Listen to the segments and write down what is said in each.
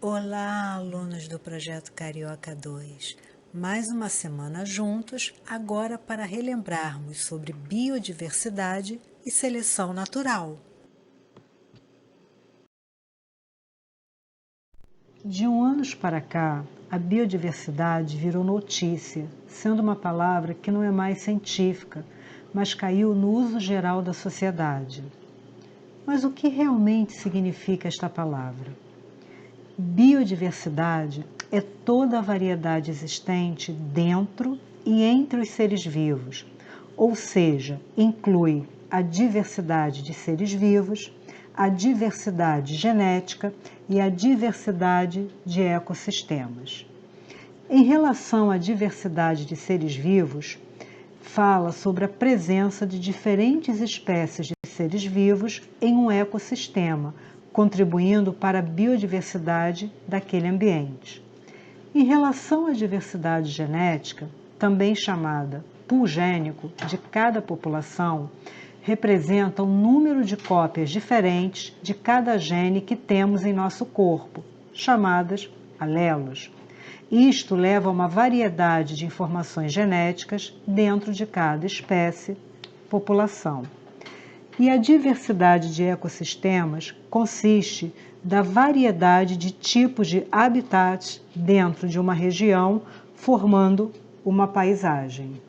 Olá, alunos do Projeto Carioca 2. Mais uma semana juntos, agora para relembrarmos sobre biodiversidade e seleção natural. De anos para cá, a biodiversidade virou notícia, sendo uma palavra que não é mais científica, mas caiu no uso geral da sociedade. Mas o que realmente significa esta palavra? Biodiversidade é toda a variedade existente dentro e entre os seres vivos, ou seja, inclui a diversidade de seres vivos, a diversidade genética e a diversidade de ecossistemas. Em relação à diversidade de seres vivos, fala sobre a presença de diferentes espécies de seres vivos em um ecossistema, contribuindo para a biodiversidade daquele ambiente. Em relação à diversidade genética, também chamada pool gênico de cada população, representa o número de cópias diferentes de cada gene que temos em nosso corpo, chamadas alelos. Isto leva a uma variedade de informações genéticas dentro de cada espécie, população. E a diversidade de ecossistemas consiste da variedade de tipos de habitats dentro de uma região, formando uma paisagem.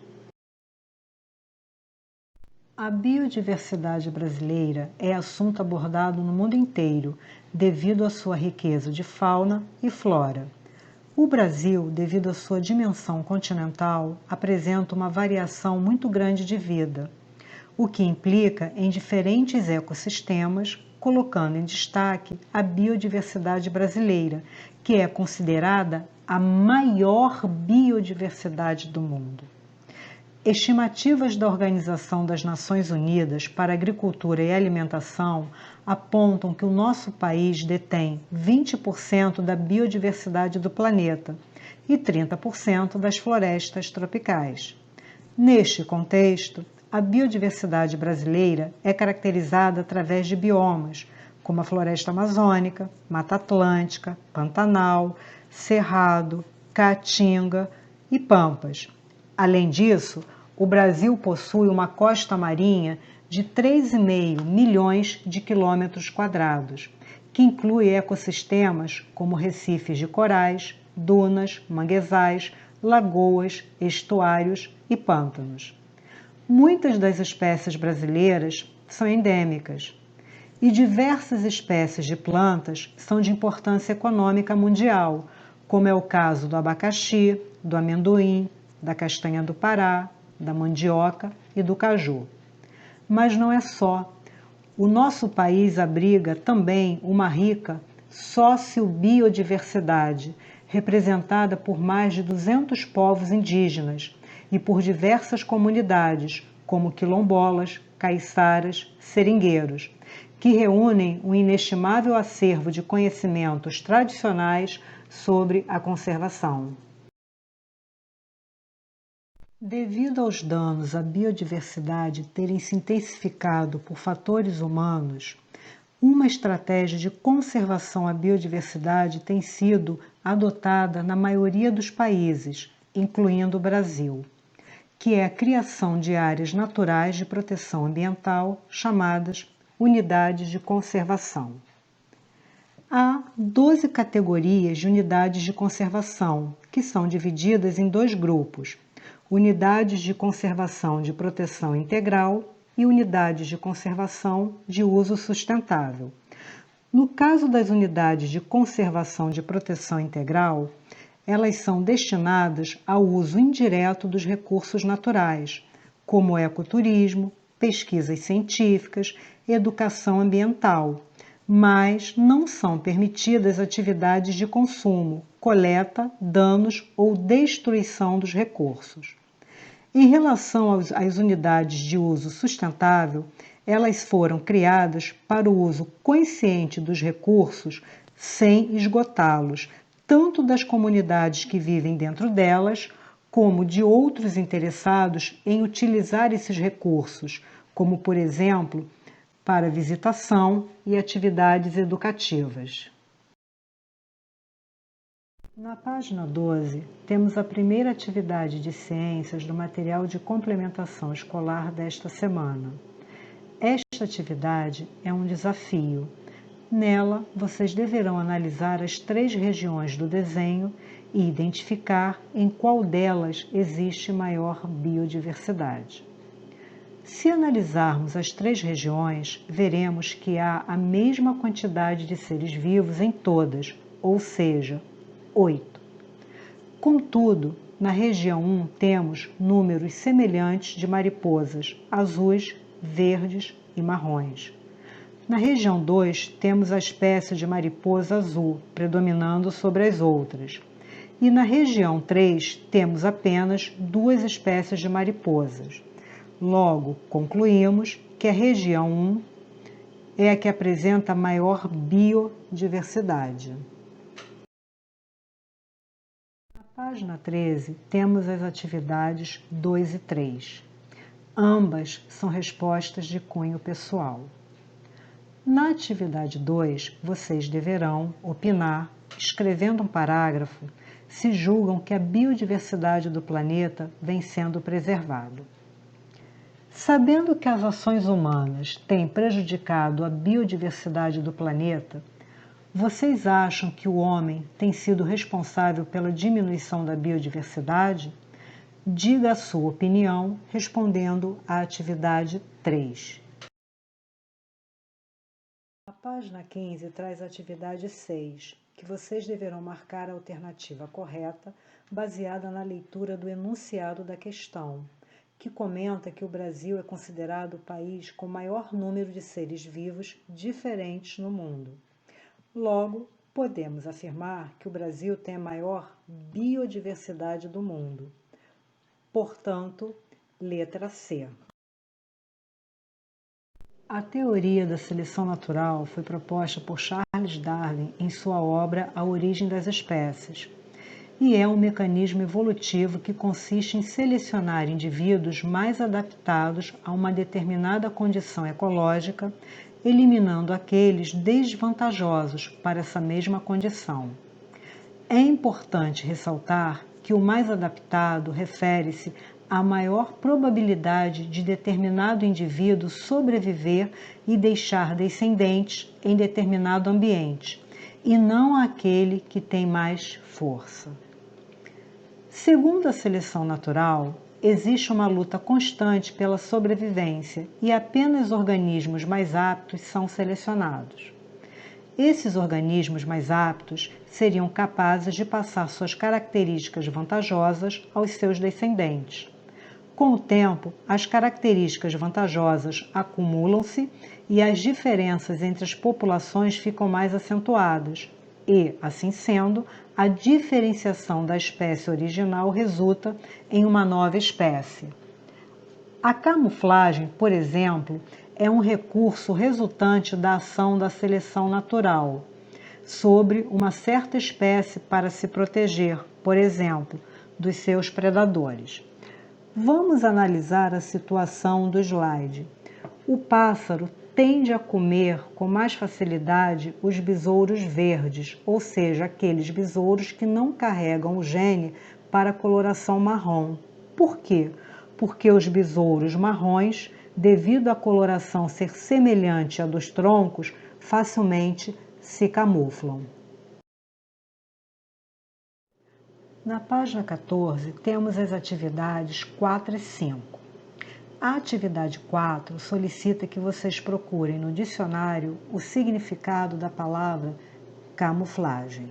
A biodiversidade brasileira é assunto abordado no mundo inteiro, devido à sua riqueza de fauna e flora. O Brasil, devido à sua dimensão continental, apresenta uma variação muito grande de vida, o que implica em diferentes ecossistemas, colocando em destaque a biodiversidade brasileira, que é considerada a maior biodiversidade do mundo. Estimativas da Organização das Nações Unidas para Agricultura e Alimentação apontam que o nosso país detém 20% da biodiversidade do planeta e 30% das florestas tropicais. Neste contexto, a biodiversidade brasileira é caracterizada através de biomas, como a floresta amazônica, Mata Atlântica, Pantanal, Cerrado, Caatinga e Pampas. Além disso, o Brasil possui uma costa marinha de 3,5 milhões de quilômetros quadrados, que inclui ecossistemas como recifes de corais, dunas, manguezais, lagoas, estuários e pântanos. Muitas das espécies brasileiras são endêmicas e diversas espécies de plantas são de importância econômica mundial, como é o caso do abacaxi, do amendoim, da castanha do Pará, da mandioca e do caju. Mas não é só. O nosso país abriga também uma rica sociobiodiversidade, representada por mais de 200 povos indígenas e por diversas comunidades, como quilombolas, caiçaras, seringueiros, que reúnem um inestimável acervo de conhecimentos tradicionais sobre a conservação. Devido aos danos à biodiversidade terem se intensificado por fatores humanos, uma estratégia de conservação à biodiversidade tem sido adotada na maioria dos países, incluindo o Brasil, que é a criação de áreas naturais de proteção ambiental, chamadas unidades de conservação. Há 12 categorias de unidades de conservação, que são divididas em dois grupos: unidades de conservação de proteção integral e unidades de conservação de uso sustentável. No caso das unidades de conservação de proteção integral, elas são destinadas ao uso indireto dos recursos naturais, como ecoturismo, pesquisas científicas, educação ambiental, mas não são permitidas atividades de consumo, coleta, danos ou destruição dos recursos. Em relação às unidades de uso sustentável, elas foram criadas para o uso consciente dos recursos sem esgotá-los, tanto das comunidades que vivem dentro delas, como de outros interessados em utilizar esses recursos, como, por exemplo, para visitação e atividades educativas. Na página 12, temos a primeira atividade de ciências do material de complementação escolar desta semana. Esta atividade é um desafio. Nela, vocês deverão analisar as 3 regiões do desenho e identificar em qual delas existe maior biodiversidade. Se analisarmos as 3 regiões, veremos que há a mesma quantidade de seres vivos em todas, ou seja, 8. Contudo, na região 1 temos números semelhantes de mariposas azuis, verdes e marrons. Na região 2 temos a espécie de mariposa azul predominando sobre as outras. E na região 3 temos apenas 2 espécies de mariposas. Logo, concluímos que a região 1 é a que apresenta maior biodiversidade. Na página 13, temos as atividades 2 e 3. Ambas são respostas de cunho pessoal. Na atividade 2, vocês deverão opinar, escrevendo um parágrafo, se julgam que a biodiversidade do planeta vem sendo preservada. Sabendo que as ações humanas têm prejudicado a biodiversidade do planeta, vocês acham que o homem tem sido responsável pela diminuição da biodiversidade? Diga a sua opinião respondendo à atividade 3. A página 15 traz a atividade 6, que vocês deverão marcar a alternativa correta baseada na leitura do enunciado da questão, que comenta que o Brasil é considerado o país com maior número de seres vivos diferentes no mundo. Logo, podemos afirmar que o Brasil tem a maior biodiversidade do mundo. Portanto, letra C. A teoria da seleção natural foi proposta por Charles Darwin em sua obra A Origem das Espécies, e é um mecanismo evolutivo que consiste em selecionar indivíduos mais adaptados a uma determinada condição ecológica, eliminando aqueles desvantajosos para essa mesma condição. É importante ressaltar que o mais adaptado refere-se à maior probabilidade de determinado indivíduo sobreviver e deixar descendentes em determinado ambiente, e não àquele que tem mais força. Segundo a seleção natural, existe uma luta constante pela sobrevivência e apenas organismos mais aptos são selecionados. Esses organismos mais aptos seriam capazes de passar suas características vantajosas aos seus descendentes. Com o tempo, as características vantajosas acumulam-se e as diferenças entre as populações ficam mais acentuadas e, assim sendo, a diferenciação da espécie original resulta em uma nova espécie. A camuflagem, por exemplo, é um recurso resultante da ação da seleção natural sobre uma certa espécie para se proteger, por exemplo, dos seus predadores. Vamos analisar a situação do slide. O pássaro tende a comer com mais facilidade os besouros verdes, ou seja, aqueles besouros que não carregam o gene para a coloração marrom. Por quê? Porque os besouros marrons, devido à coloração ser semelhante à dos troncos, facilmente se camuflam. Na página 14, temos as atividades 4 e 5. A atividade 4 solicita que vocês procurem no dicionário o significado da palavra camuflagem.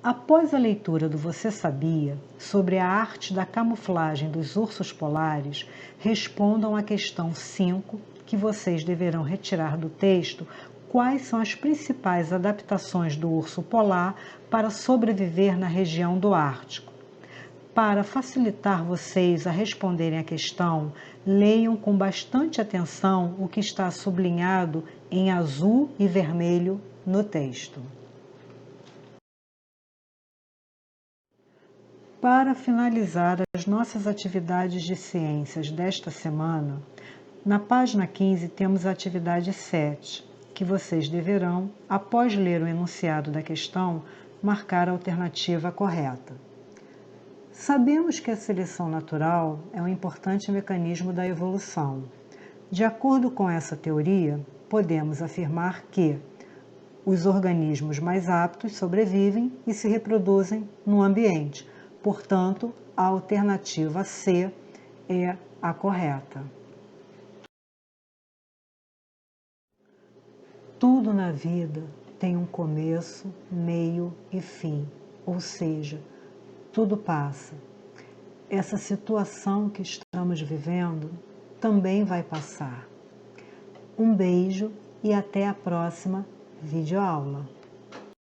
Após a leitura do Você Sabia sobre a arte da camuflagem dos ursos polares, respondam à questão 5, que vocês deverão retirar do texto quais são as principais adaptações do urso polar para sobreviver na região do Ártico. Para facilitar vocês a responderem à questão, leiam com bastante atenção o que está sublinhado em azul e vermelho no texto. Para finalizar as nossas atividades de ciências desta semana, na página 15 temos a atividade 7, que vocês deverão, após ler o enunciado da questão, marcar a alternativa correta. Sabemos que a seleção natural é um importante mecanismo da evolução. De acordo com essa teoria, podemos afirmar que os organismos mais aptos sobrevivem e se reproduzem no ambiente. Portanto, a alternativa C é a correta. Tudo na vida tem um começo, meio e fim, ou seja, tudo passa. Essa situação que estamos vivendo também vai passar. Um beijo e até a próxima videoaula.